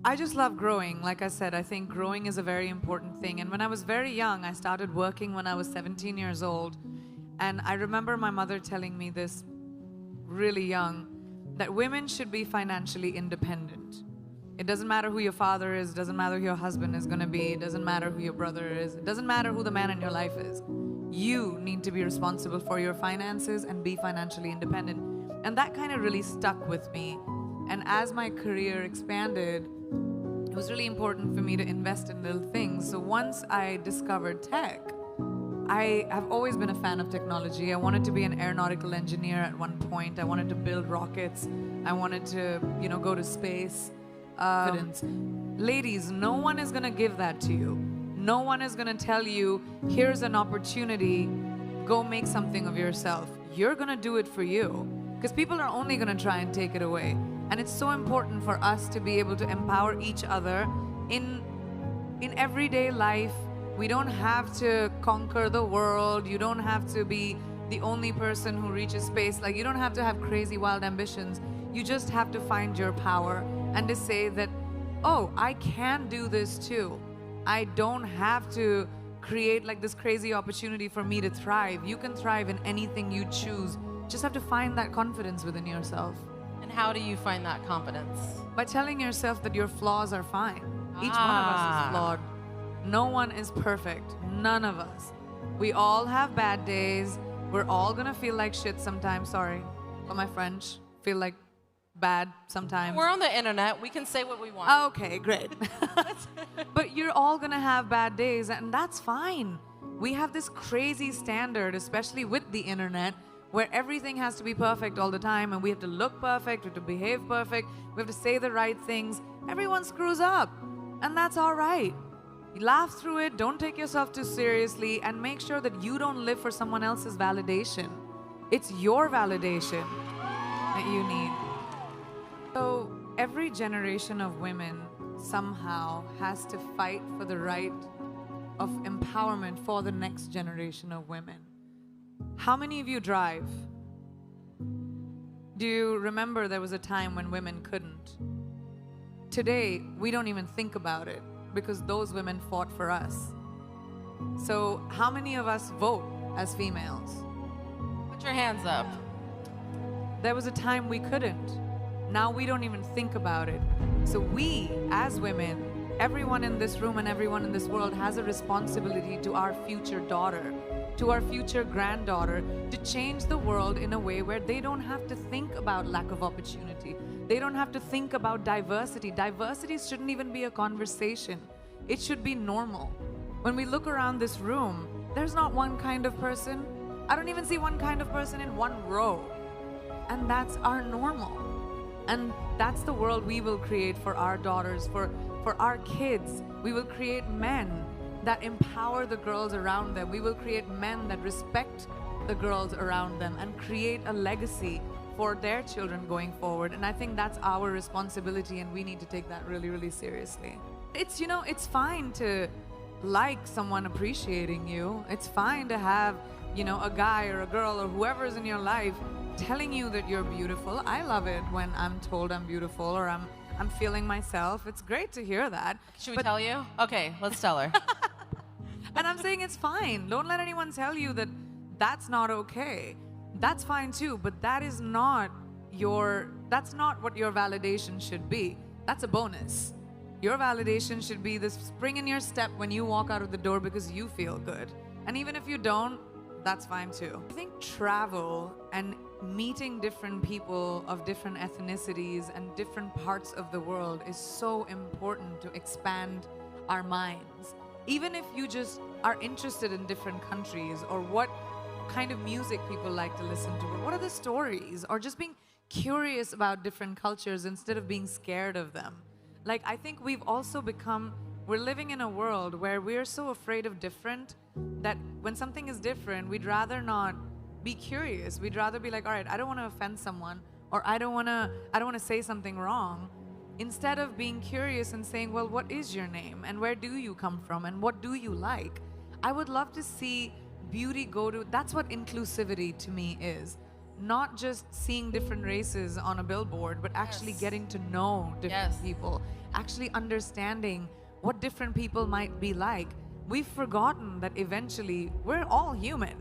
I just love growing. Like I said, I think growing is a very important thing. And when I was very young, I started working when I was 17 years old. And I remember my mother telling me this really young, that women should be financially independent. It doesn't matter who your father is, doesn't matter who your husband is going to be, it doesn't matter who your brother is, it doesn't matter who the man in your life is. You need to be responsible for your finances and be financially independent. And that kind of really stuck with me. And as my career expanded, it was really important for me to invest in little things. So once I discovered tech, I have always been a fan of technology. I wanted to be an aeronautical engineer at one point. I wanted to build rockets. I wanted to, go to space. Ladies, no one is going to give that to you. No one is going to tell you, here's an opportunity, go make something of yourself. You're going to do it for you. Because people are only going to try and take it away. And it's so important for us to be able to empower each other in everyday life. We don't have to conquer the world. You don't have to be the only person who reaches space. Like, you don't have to have crazy, wild ambitions. You just have to find your power and to say that, oh, I can do this too. I don't have to create like this crazy opportunity for me to thrive. You can thrive in anything you choose. Just have to find that confidence within yourself. And how do you find that confidence? By telling yourself that your flaws are fine. Each one of us is flawed. No one is perfect. None of us. We all have bad days. We're all gonna feel like shit sometimes. Sorry for my French. Feel like bad sometimes. We're on the internet. We can say what we want. Okay, great. But you're all gonna have bad days, and that's fine. We have this crazy standard, especially with the internet, where everything has to be perfect all the time, and we have to look perfect, we have to behave perfect, we have to say the right things. Everyone screws up, and that's all right. You laugh through it, don't take yourself too seriously, and make sure that you don't live for someone else's validation. It's your validation that you need. So every generation of women somehow has to fight for the right of empowerment for the next generation of women. How many of you drive? Do you remember there was a time when women couldn't? Today, we don't even think about it because those women fought for us. So how many of us vote as females? Put your hands up. There was a time we couldn't. Now we don't even think about it. So we, as women, everyone in this room and everyone in this world has a responsibility to our future daughter, to our future granddaughter, to change the world in a way where they don't have to think about lack of opportunity. They don't have to think about diversity. Diversity shouldn't even be a conversation. It should be normal. When we look around this room, there's not one kind of person. I don't even see one kind of person in one row. And that's our normal. And that's the world we will create for our daughters, for our kids. We will create men that empower the girls around them. We will create men that respect the girls around them and create a legacy for their children going forward. And I think that's our responsibility, and we need to take that really, really seriously. It's fine to like someone appreciating you. It's fine to have, a guy or a girl or whoever's in your life telling you that you're beautiful. I love it when I'm told I'm beautiful or I'm feeling myself. It's great to hear that. Should we tell you? Okay, let's tell her. And I'm saying it's fine. Don't let anyone tell you that that's not okay. That's fine too, but that's not what your validation should be. That's a bonus. Your validation should be this spring in your step when you walk out of the door because you feel good. And even if you don't, that's fine too. I think travel and meeting different people of different ethnicities and different parts of the world is so important to expand our minds. Even if you just are interested in different countries, or what kind of music people like to listen to, or what are the stories, or just being curious about different cultures instead of being scared of them. Like, I think we're living in a world where we're so afraid of different that when something is different, we'd rather not be curious. We'd rather be like, all right, I don't want to offend someone, or I don't want to say something wrong. Instead of being curious and saying, well, what is your name? And where do you come from? And what do you like? I would love to see beauty that's what inclusivity to me is. not just seeing different races on a billboard, but actually Yes. getting to know different Yes. people, actually understanding what different people might be like. We've forgotten that eventually we're all human.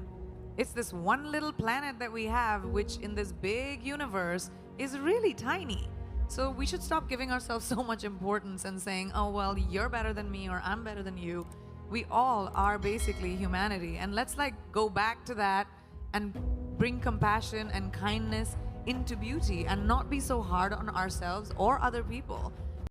It's this one little planet that we have, which in this big universe is really tiny. So we should stop giving ourselves so much importance and saying, oh, well, you're better than me or I'm better than you. We all are basically humanity. And let's like go back to that and bring compassion and kindness into beauty and not be so hard on ourselves or other people.